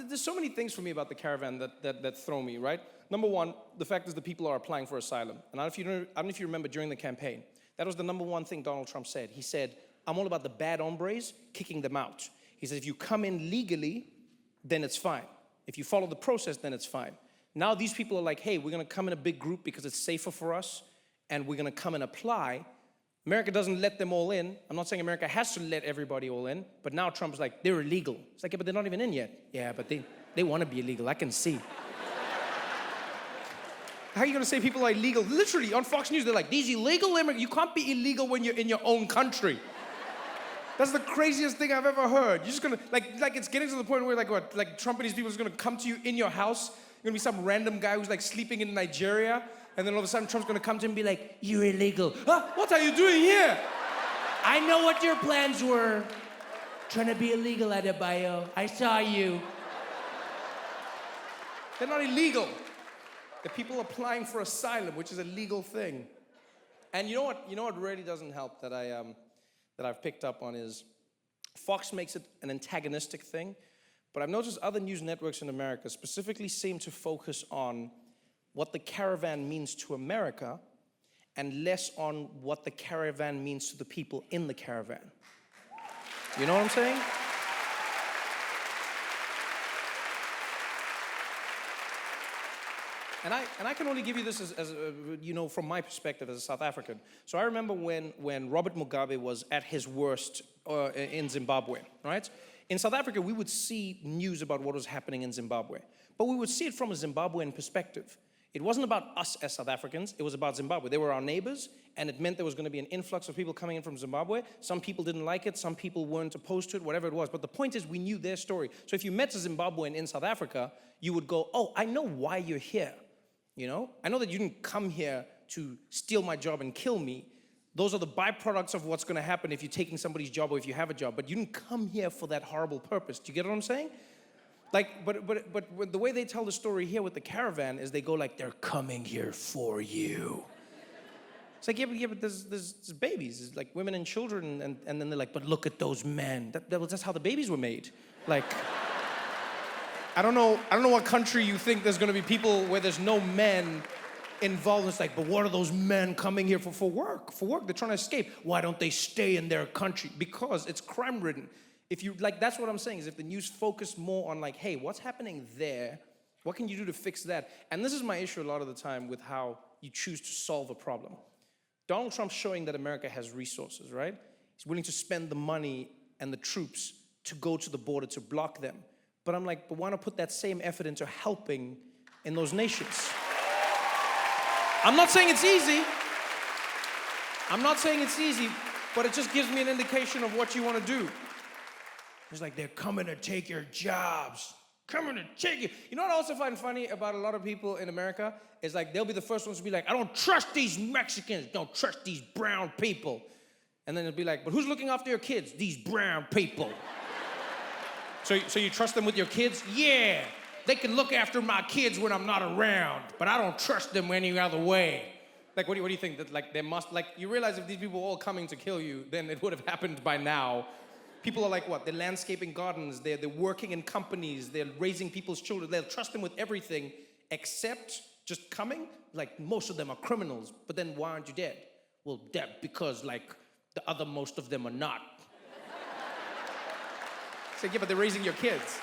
there's so many things for me about the Caravan that throw me, right? Number one, the fact is the people are applying for asylum. And I don't know if you remember during the campaign, that was the number one thing Donald Trump said. He said, I'm all about the bad hombres, kicking them out. He said, if you come in legally, then it's fine. If you follow the process, then it's fine. Now these people are like, hey, we're gonna come in a big group because it's safer for us, and we're gonna come and apply. America doesn't let them all in. I'm not saying America has to let everybody all in, but now Trump's like, they're illegal. It's like, yeah, but they're not even in yet. Yeah, but they wanna be illegal, I can see. How are you gonna say people are illegal? Literally, on Fox News, they're like, these illegal immigrants, you can't be illegal when you're in your own country. That's the craziest thing I've ever heard. You're just gonna, like it's getting to the point where like Trump and these people are gonna come to you in your house. You're gonna be some random guy who's like sleeping in Nigeria, and then all of a sudden Trump's gonna come to him and be like, you're illegal. Huh? What are you doing here? I know what your plans were. Trying to be illegal, Adebayo. I saw you. They're not illegal. The people applying for asylum, which is a legal thing. And you know what really doesn't help that I've picked up on is Fox makes it an antagonistic thing, but I've noticed other news networks in America specifically seem to focus on what the Caravan means to America and less on what the Caravan means to the people in the Caravan. You know what I'm saying? And I can only give you this as from my perspective as a South African. So I remember when Robert Mugabe was at his worst in Zimbabwe, right? In South Africa, we would see news about what was happening in Zimbabwe, but we would see it from a Zimbabwean perspective. It wasn't about us as South Africans, it was about Zimbabwe. They were our neighbors, and it meant there was going to be an influx of people coming in from Zimbabwe. Some people didn't like it, some people weren't opposed to it, whatever it was. But the point is, we knew their story. So if you met a Zimbabwean in South Africa, you would go, oh, I know why you're here. You know, I know that you didn't come here to steal my job and kill me. Those are the byproducts of what's going to happen if you're taking somebody's job or if you have a job. But you didn't come here for that horrible purpose. Do you get what I'm saying? Like, but the way they tell the story here with the Caravan is they go like, they're coming here for you. It's like, yeah, but there's babies, there's like women and children, and then they're like, but look at those men. That's how the babies were made. Like. I don't know what country you think there's gonna be people where there's no men involved. It's like, but what are those men coming here for work? For work, they're trying to escape. Why don't they stay in their country? Because it's crime-ridden. If you, like, that's what I'm saying, is if the news focus more on like, hey, what's happening there? What can you do to fix that? And this is my issue a lot of the time with how you choose to solve a problem. Donald Trump's showing that America has resources, right? He's willing to spend the money and the troops to go to the border to block them. But I'm like, but why not put that same effort into helping in those nations? I'm not saying it's easy. But it just gives me an indication of what you want to do. It's like, they're coming to take your jobs. Coming to take you. You know what I also find funny about a lot of people in America? Is like, they'll be the first ones to be like, I don't trust these Mexicans. Don't trust these brown people. And then it'll be like, but who's looking after your kids? These brown people. So you trust them with your kids? Yeah, they can look after my kids when I'm not around, but I don't trust them any other way. Like, what do you think? That like, they must, like, you realize if these people were all coming to kill you, then it would have happened by now. People are like, what? They're landscaping gardens, they're working in companies, they're raising people's children. They'll trust them with everything except just coming. Like, most of them are criminals, but then why aren't you dead? Well, dead because, like, the other most of them are not. It's like, yeah, but they're raising your kids.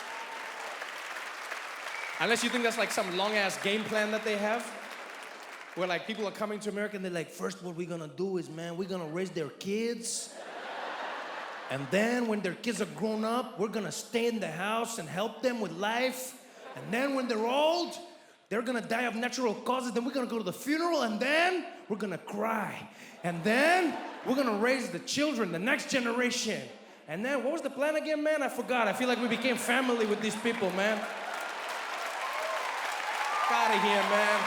Unless you think that's like some long-ass game plan that they have, where like people are coming to America and they're like, first what we're gonna do is, man, we're gonna raise their kids. And then when their kids are grown up, we're gonna stay in the house and help them with life. And then when they're old, they're gonna die of natural causes. Then we're gonna go to the funeral and then we're gonna cry. And then we're gonna raise the children, the next generation. And then, what was the plan again, man? I forgot. I feel like we became family with these people, man. Get out of here, man.